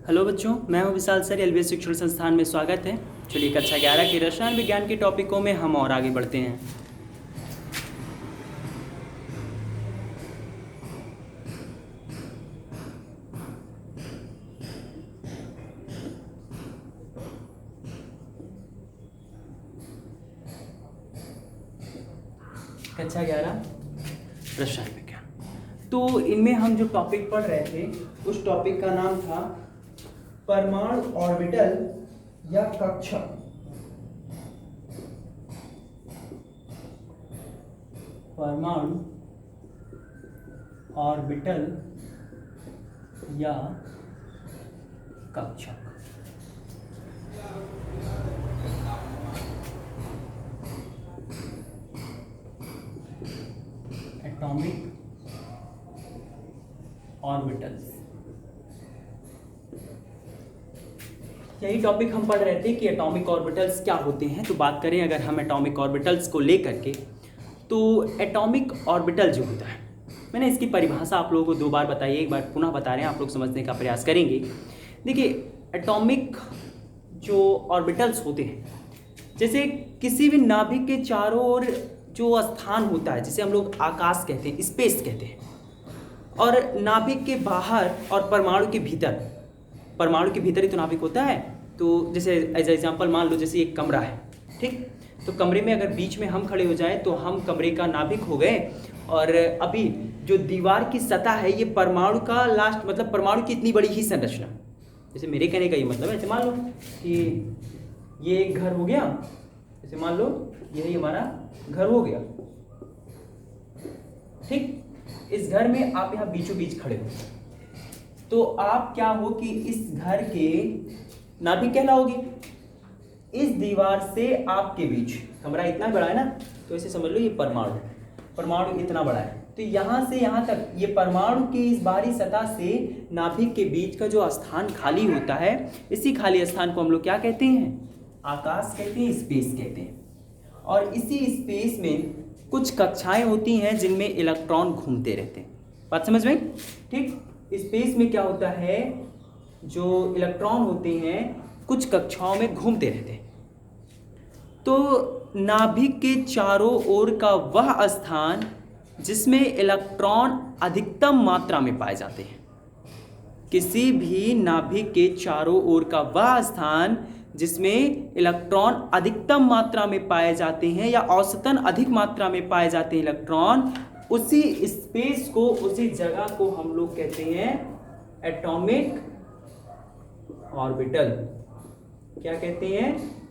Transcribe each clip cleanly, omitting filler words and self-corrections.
Hello बच्चों, मैं हूं विशाल सर। एलबीएस शिक्षण संस्थान में स्वागत है। चलिए कक्षा 11 के रसायन विज्ञान के टॉपिकों में हम और आगे बढ़ते हैं। कक्षा 11 रसायन विज्ञान। तो इनमें हम जो टॉपिक पढ़ रहे थे उस टॉपिक का नाम था परमाणु ऑर्बिटल या कक्षक। परमाणु ऑर्बिटल या कक्षक। एटॉमिक ऑर्बिटल्स, यही टॉपिक हम पढ़ रहे थे कि एटॉमिक ऑर्बिटल्स क्या होते हैं। तो बात करें अगर हम एटॉमिक ऑर्बिटल्स को लेकर के, तो एटॉमिक ऑर्बिटल जो होता है, मैंने इसकी परिभाषा आप लोगों को 2 बार बताई, एक बार पुनः बता रहे हैं, आप लोग समझने का प्रयास करेंगे। देखिए, एटॉमिक जो ऑर्बिटल्स होते हैं, जैसे किसी भी नाभिक के चारों ओर जो स्थान होता है, जिसे हम लोग आकाश कहते हैं, स्पेस कहते हैं, और नाभिक के बाहर और परमाणु के भीतर, परमाणु के भीतर ही तो नाभिक होता है। तो जैसे एज एग्जाम्पल मान लो, जैसे एक कमरा है, ठीक, तो कमरे में अगर बीच में हम खड़े हो जाएं तो हम कमरे का नाभिक हो गए। और अभी जो दीवार की सतह है ये परमाणु का लास्ट, मतलब परमाणु की इतनी बड़ी ही संरचना। जैसे मेरे कहने का ये मतलब है, ऐसे मान लो कि ये एक घर हो गया, जैसे मान लो यही हमारा घर हो गया, ठीक। इस घर में आप यहाँ बीचों बीच खड़े हो, तो आप क्या हो कि इस घर के नाभिक कहलाओगे। इस दीवार से आपके बीच, कमरा इतना बड़ा है ना, तो ऐसे समझ लो ये परमाणु इतना बड़ा है। तो यहाँ से यहाँ तक ये परमाणु की इस बाहरी सतह से नाभिक के बीच का जो स्थान खाली होता है, इसी खाली स्थान को हम लोग क्या कहते हैं? आकाश कहते हैं, स्पेस कहते हैं। और इसी स्पेस में कुछ कक्षाएं होती हैं जिनमें इलेक्ट्रॉन घूमते रहते हैं। बात समझ में? ठीक। स्पेस में क्या होता है, जो इलेक्ट्रॉन होते हैं कुछ कक्षाओं में घूमते रहते हैं। तो नाभिक के चारों ओर का वह स्थान जिसमें इलेक्ट्रॉन अधिकतम मात्रा में पाए जाते हैं, किसी भी नाभिक के चारों ओर का वह स्थान जिसमें इलेक्ट्रॉन अधिकतम मात्रा में पाए जाते हैं या औसतन अधिक मात्रा में पाए जाते हैं इलेक्ट्रॉन, उसी स्पेस को, उसी जगह को हम लोग कहते हैं एटॉमिक ऑर्बिटल। क्या कहते हैं?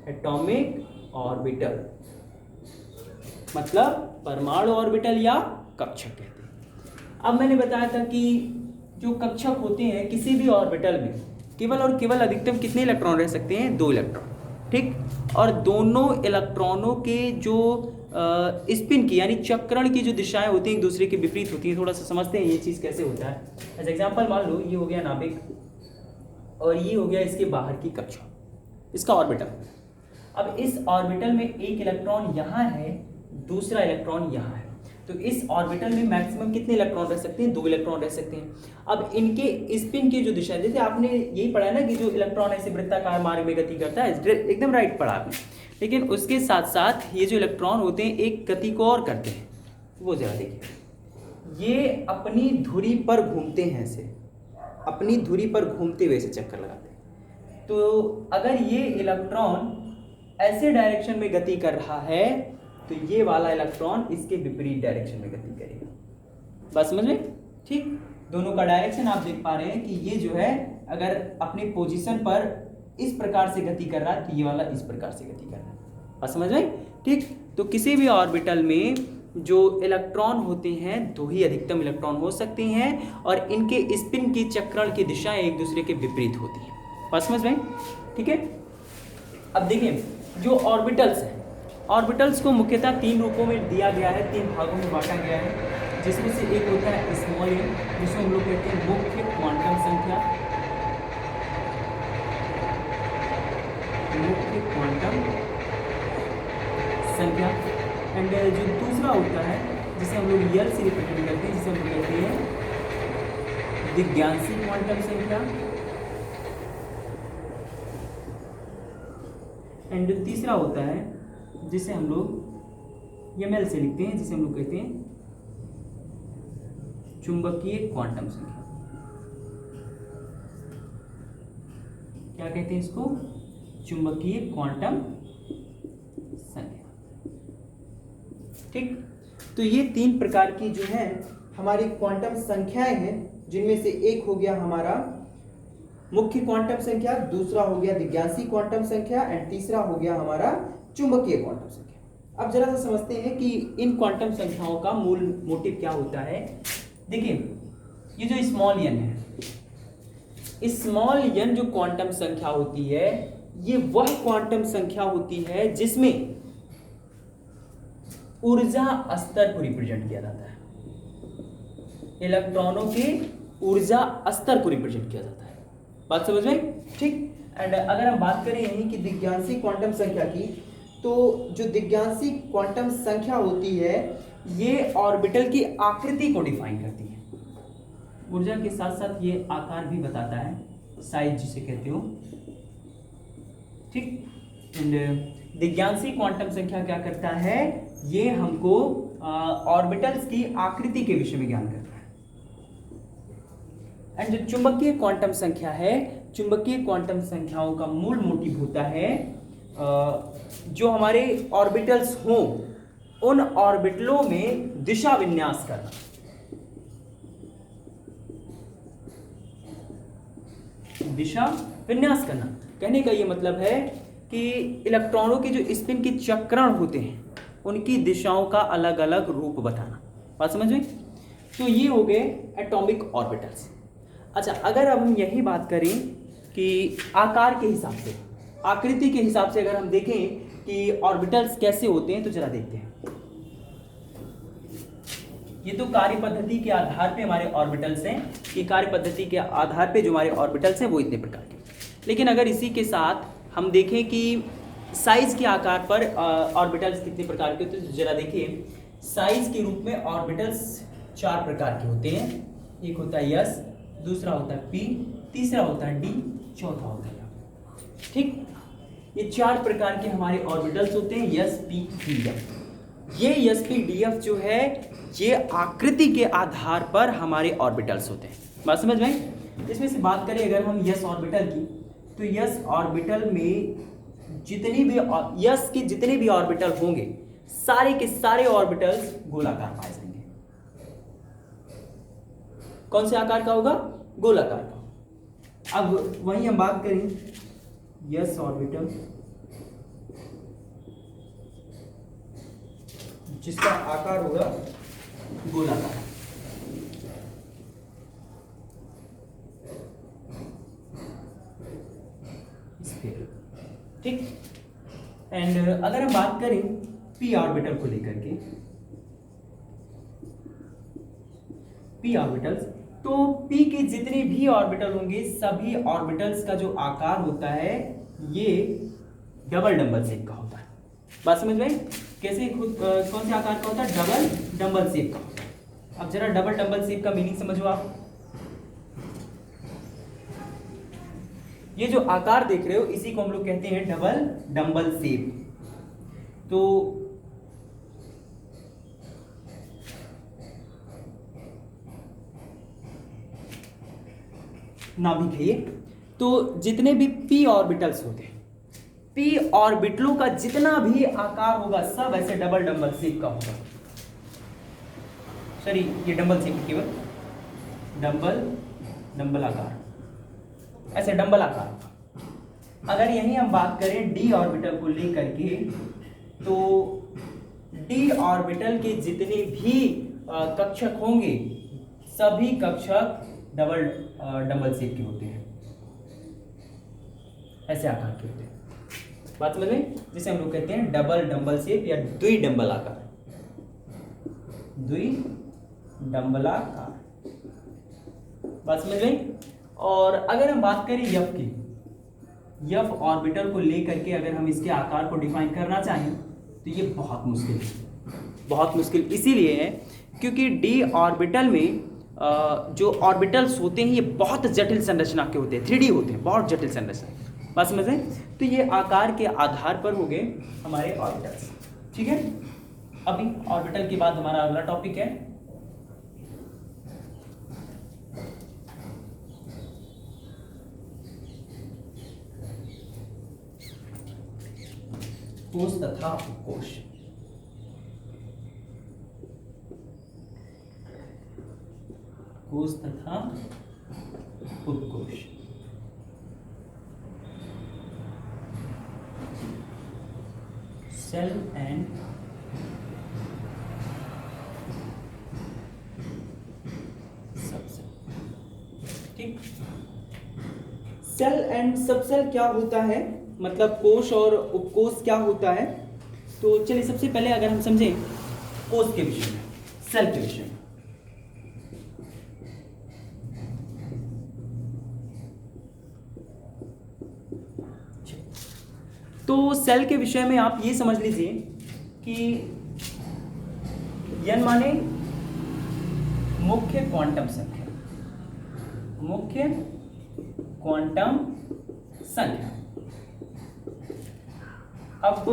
एटॉमिक ऑर्बिटल, मतलब परमाणु ऑर्बिटल या कक्षक कहते हैं। अब मैंने बताया था कि जो कक्षक होते हैं किसी भी ऑर्बिटल में केवल और केवल अधिकतम कितने इलेक्ट्रॉन रह सकते हैं? 2 इलेक्ट्रॉन, ठीक। और दोनों इलेक्ट्रॉनों के जो स्पिन की, यानी चक्रण की जो दिशाएं होती हैं एक दूसरे के विपरीत होती हैं। थोड़ा सा समझते हैं ये चीज़ कैसे होता है। एज एग्जाम्पल मान लो ये हो गया नाभिक और ये हो गया इसके बाहर की कक्षा, इसका ऑर्बिटल। अब इस ऑर्बिटल में एक इलेक्ट्रॉन यहाँ है, दूसरा इलेक्ट्रॉन यहाँ है, तो इस ऑर्बिटल में मैक्सिमम कितने इलेक्ट्रॉन रह सकते हैं? 2 इलेक्ट्रॉन रह सकते हैं। अब इनके स्पिन की जो दिशा, जैसे आपने यही पढ़ा है ना कि जो इलेक्ट्रॉन ऐसे वृत्ताकार मार्ग में गति करता है, एकदम राइट पढ़ा आपने। लेकिन उसके साथ साथ ये जो इलेक्ट्रॉन होते हैं एक गति को और करते हैं, वो जरा देखिए, ये अपनी धुरी पर घूमते हैं, ऐसे अपनी धुरी पर घूमते हुए ऐसे चक्कर लगाते हैं। तो अगर ये इलेक्ट्रॉन ऐसे डायरेक्शन में गति कर रहा है तो ये वाला इलेक्ट्रॉन इसके विपरीत डायरेक्शन में गति करेगा। बस समझ में? ठीक। दोनों का डायरेक्शन आप देख पा रहे हैं कि ये जो है अगर अपनी पोजीशन पर इस प्रकार से गति कर रहा है तो ये वाला इस प्रकार से गति कर रहा है। बस समझ में? ठीक। तो किसी भी ऑर्बिटल में जो इलेक्ट्रॉन होते हैं 2 ही अधिकतम इलेक्ट्रॉन हो सकते हैं और इनके स्पिन की चक्रण की दिशाएं एक दूसरे के विपरीत होती हैं। बस समझ में? ठीक है। अब देखिए, जो ऑर्बिटल्स हैं, ऑर्बिटल्स को मुख्यतः 3 रूपों में दिया गया है, 3 भागों में बांटा गया है, जिसमें से एक होता है स्मॉल m, जिसको हम लोग कहते हैं मुख्य क्वांटम संख्या, मुख्य क्वांटम संख्या। एंड जो दूसरा होता है जिसे हम लोग यल से रिप्रेजेंट करते हैं, जिसे हम लोग कहते हैं विज्ञानसी क्वांटम संख्या। एंड जो तीसरा होता है जिसे हम लोग ml से लिखते हैं, जिसे हम लोग कहते हैं चुंबकीय क्वांटम संख्या। क्या कहते हैं इसको? चुंबकीय क्वांटम संख्या। ठीक, तो ये 3 प्रकार की जो है हमारी क्वांटम संख्याएं हैं, जिनमें से एक हो गया हमारा मुख्य क्वांटम संख्या, दूसरा हो गया दिव्यांशी क्वांटम संख्या एंड तीसरा हो गया हमारा चुंबकीय क्वांटम संख्या। अब जरा सा समझते हैं कि इन क्वांटम संख्याओं का मूल मोटिव क्या होता है। देखिए, ये जो स्मॉल n है, स्मॉल n जो क्वांटम संख्या होती है, ये वह क्वांटम संख्या होती है जिसमें ऊर्जा स्तर को रिप्रेजेंट किया जाता है, इलेक्ट्रॉनों के ऊर्जा स्तर को रिप्रेजेंट किया जाता है। बात समझ में? ठीक। एंड अगर हम बात करें यहीं की दिव्यांशी क्वांटम संख्या की, तो जो दिव्यांशी क्वांटम संख्या होती है ये ऑर्बिटल की आकृति को डिफाइन करती है। ऊर्जा के साथ साथ ये आकार भी बताता है, साइज जिसे कहते हो। ठीक। एंड दिव्यांशी क्वांटम संख्या क्या करता है? ये हमको ऑर्बिटल्स की आकृति के विषय में ज्ञान करता है। एंड जो चुंबकीय क्वांटम संख्या है, चुंबकीय क्वांटम संख्याओं का मूल मोटिव होता है जो हमारे ऑर्बिटल्स हों उन ऑर्बिटलों में दिशा विन्यास करना। दिशा विन्यास करना कहने का ये मतलब है कि इलेक्ट्रॉनों के जो स्पिन के चक्रण होते हैं उनकी दिशाओं का अलग अलग रूप बताना। बात समझ में? तो ये हो गए एटॉमिक ऑर्बिटल्स। अच्छा, अगर अब हम यही बात करें कि आकार के हिसाब से, आकृति के हिसाब से अगर हम देखें कि ऑर्बिटल्स कैसे होते हैं, तो जरा देखते हैं। ये तो कार्य पद्धति के आधार पे हमारे ऑर्बिटल्स हैं, ये कार्य पद्धति के आधार पे जो हमारे ऑर्बिटल्स हैं वो इतने प्रकार के। लेकिन अगर इसी के साथ हम देखें कि साइज के आकार पर ऑर्बिटल्स कितने प्रकार के होते हैं, तो जरा देखिए। साइज के रूप में ऑर्बिटल्स 4 प्रकार के होते हैं। एक होता है S, दूसरा होता है P, तीसरा होता है D, चौथा होता है F। ठीक, ये 4 प्रकार के हमारे ऑर्बिटल्स होते हैं, S, P, D, F। ये S, P, D, F जो है ये आकृति के आधार पर हमारे ऑर्बिटल्स होते हैं। बात समझ में? इसमें से बात करें अगर हम S ऑर्बिटल की, तो S ऑर्बिटल में जितनी भी S के जितने भी ऑर्बिटल होंगे सारे के सारे ऑर्बिटल्स गोलाकार पाए जाएंगे। कौन से आकार का होगा? गोलाकार का। अब वहीं हम बात करें S ऑर्बिटल जिसका आकार होगा गोलाकार। ठीक। एंड अगर हम बात करें p ऑर्बिटल को लेकर के, p ऑर्बिटल्स, तो p के जितने भी ऑर्बिटल होंगे सभी ऑर्बिटल्स का जो आकार होता है ये डबल डंबल शेप का होता है। बात समझ में? कैसे कौन से आकार का होता है? डबल डंबल शेप का होता है। अब जरा डबल डंबल शेप का मीनिंग समझो आप। ये जो आकार देख रहे हो इसी को हम लोग कहते हैं डबल डंबल शेप। तो नाभिक है ये। तो जितने भी p ऑर्बिटल्स होते हैं, p ऑर्बिटलों का जितना भी आकार होगा सब ऐसे डबल डंबल शेप का होगा। सॉरी, ये डंबल शेप केवल डंबल डंबल आकार, ऐसे डंबल आकार होगा। अगर यहीं हम बात करें d ऑर्बिटल को लेकर के, तो d ऑर्बिटल के जितने भी कक्षक होंगे सभी कक्षक डबल डंबल शेप के होते हैं, ऐसे आकार के होते हैं। बात समझ में? जिसे हम लोग कहते हैं डबल डंबल शेप या द्विडंबल आकार, द्विडंबलाकार। बात समझ में? और अगर हम बात करें F की, F ऑर्बिटल को लेकर के अगर हम इसके आकार को डिफाइन करना चाहें तो ये बहुत मुश्किल है। बहुत मुश्किल इसीलिए है क्योंकि d ऑर्बिटल में जो ऑर्बिटल्स होते हैं ये बहुत जटिल संरचना के होते हैं, 3D होते हैं, बहुत जटिल संरचना। बात समझ रहे? तो ये आकार के आधार पर हो गए हमारे ऑर्बिटल्स। ठीक है, अभी ऑर्बिटल के बाद हमारा अगला टॉपिक है कोश तथा उपकोश। कोश तथा उपकोश। Cell and subcell. ठीक, सेल एंड सबसेल क्या होता है, मतलब कोश और उपकोश क्या होता है? तो चलिए सबसे पहले अगर हम समझें कोश के विषय में, सेल के विषय में। तो सेल के विषय में आप ये समझ लीजिए कि n माने मुख्य क्वांटम संख्या, मुख्य क्वांटम संख्या। अब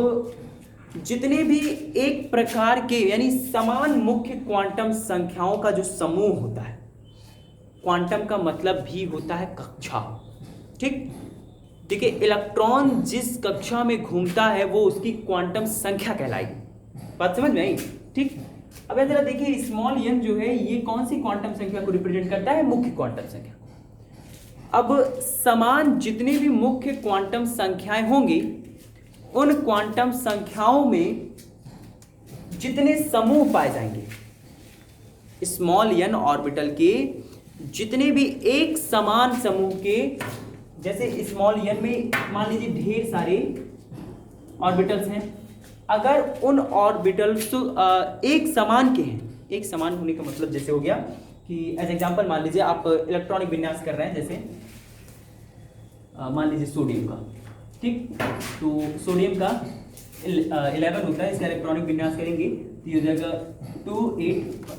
जितने भी एक प्रकार के यानी समान मुख्य क्वांटम संख्याओं का जो समूह होता है, क्वांटम का मतलब भी होता है कक्षा। ठीक, देखिए इलेक्ट्रॉन जिस कक्षा में घूमता है वो उसकी क्वांटम संख्या कहलाएगी। बात समझ में आई? ठीक, अब जरा देखिए स्मॉल n जो है ये कौन सी क्वांटम संख्या को रिप्रेजेंट करता है? मुख्य क्वांटम संख्या। अब समान जितने भी मुख्य क्वांटम संख्याएं होंगी उन क्वांटम संख्याओं में जितने समूह पाए जाएंगे, स्मॉल n ऑर्बिटल के जितने भी एक समान समूह के, जैसे स्मॉल n में मान लीजिए ढेर सारे ऑर्बिटल्स हैं, अगर उन ऑर्बिटल्स एक समान के हैं, एक समान होने का मतलब जैसे हो गया कि एज एग्जांपल मान लीजिए आप इलेक्ट्रॉनिक विन्यास कर रहे हैं, जैसे मान लीजिए सोडियम का। ठीक, तो सोडियम का 11 होता है, इसका इलेक्ट्रॉनिक विन्यास करेंगे तो ये हो जाएगा 281।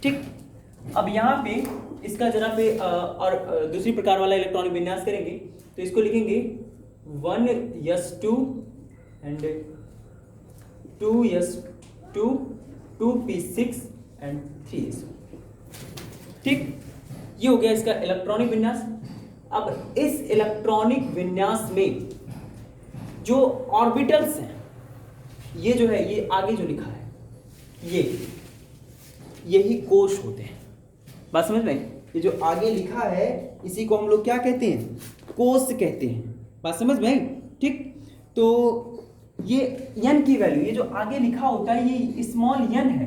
ठीक, अब यहाँ पे इसका जरा पे और दूसरी प्रकार वाला इलेक्ट्रॉनिक विन्यास करेंगे तो इसको लिखेंगे 1s2 and 2s2 2p6 and 3s। ठीक, ये हो गया इसका इलेक्ट्रॉनिक विन्यास। अब इस इलेक्ट्रॉनिक विन्यास में जो ऑर्बिटल्स हैं, ये जो है ये आगे जो लिखा है यही कोश होते हैं। बात समझ में? ये जो आगे लिखा है इसी को हम लोग क्या कहते हैं? कोश कहते हैं। बात समझ में आई? ठीक, तो ये n की वैल्यू, ये जो आगे लिखा होता है ये स्मॉल n है।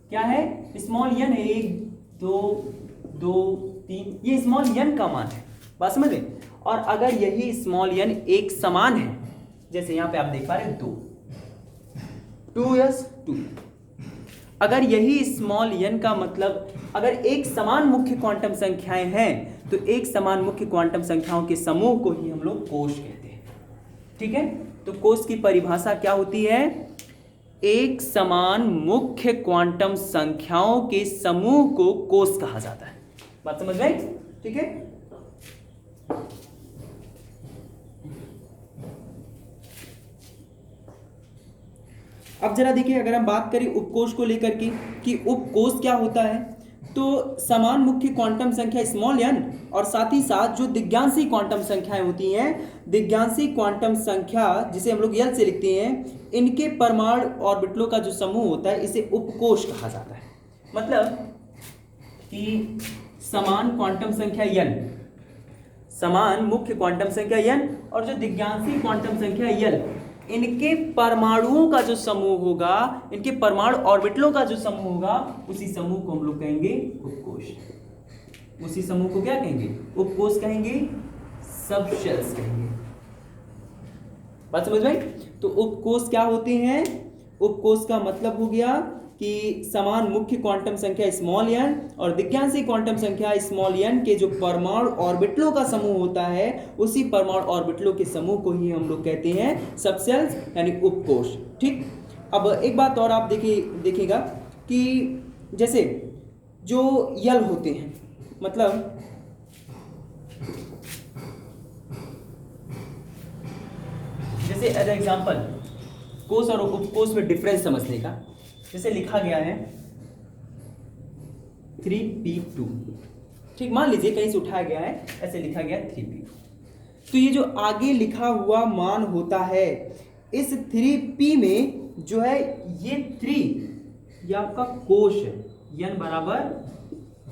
क्या है? स्मॉल n है, 1 2 2 3, ये स्मॉल n का मान है। बात समझ में? और अगर यही स्मॉल n एक समान है, जैसे यहां पे आप देख पा रहे हैं 2s2, अगर यही स्मॉल n का मतलब अगर एक समान मुख्य क्वांटम संख्याएं हैं तो एक समान मुख्य क्वांटम संख्याओं के समूह को ही हम लोग कोश कहते हैं। ठीक है, तो कोश की परिभाषा क्या होती है? एक समान मुख्य क्वांटम संख्याओं के समूह को कोश कहा जाता है। बात समझ में? ठीक है, अब जरा देखिए अगर हम बात करें उपकोश को लेकर के कि उपकोश क्या होता है, तो समान मुख्य क्वांटम संख्या स्मॉल n और साथ ही साथ जो दिग्यांशी क्वांटम संख्याएं होती हैं, दिग्यांशी क्वांटम संख्या जिसे हम लोग l से लिखते हैं, इनके परमाणु ऑर्बिटलों का जो समूह होता है इसे उपकोश कहा जाता है। मतलब कि समान क्वांटम संख्या n, समान मुख्य क्वांटम संख्या n और जो दिग्यांशी क्वांटम संख्या l, इनके परमाणुओं का जो समूह होगा, इनके परमाणु ऑर्बिटलों का जो समूह होगा, उसी समूह को हम लोग कहेंगे उपकोश। उसी समूह को क्या कहेंगे? उपकोश कहेंगे, सबशेल्स कहेंगे। बात समझ में? तो उपकोश क्या होते हैं? उपकोश का मतलब हो गया कि समान मुख्य क्वांटम संख्या स्मॉल n और दिग्यांशी क्वांटम संख्या स्मॉल n के जो परमाणु ऑर्बिटलों का समूह होता है, उसी परमाणु ऑर्बिटलों के समूह को ही हम लोग कहते हैं सबसेल्स यानी उपकोश। ठीक, अब एक बात और आप देखिएगा कि जैसे जो यल होते हैं, मतलब जैसे एज एग्जाम्पल कोस और उपकोस में डिफरेंस समझने का, जैसे लिखा गया है 3p2, ठीक, मान लीजिए कहीं से उठाया गया है, ऐसे लिखा गया 3p2। तो ये जो आगे लिखा हुआ मान होता है इस 3p में जो है ये 3 ये आपका कोश है, n बराबर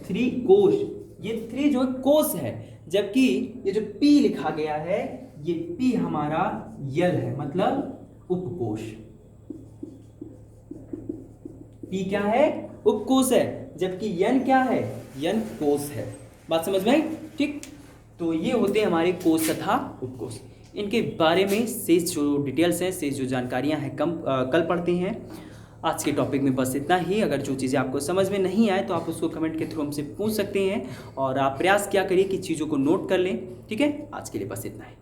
3 कोश, ये 3 जो है कोस है, जबकि ये जो p लिखा गया है ये p हमारा यल है, मतलब उपकोश। p क्या है? उपकोश है, जबकि n क्या है? n कोश है। बात समझ में आई? ठीक, तो ये होते हैं हमारे कोश तथा उपकोश। इनके बारे में शेष जो डिटेल्स हैं, शेष जो जानकारियां हैं कल पढ़ते हैं। आज के टॉपिक में बस इतना ही। अगर जो चीज़ें आपको समझ में नहीं आए तो आप उसको कमेंट के थ्रू हमसे पूछ सकते हैं, और आप प्रयास क्या करिए कि चीज़ों को नोट कर लें। ठीक है, आज के लिए बस इतना ही।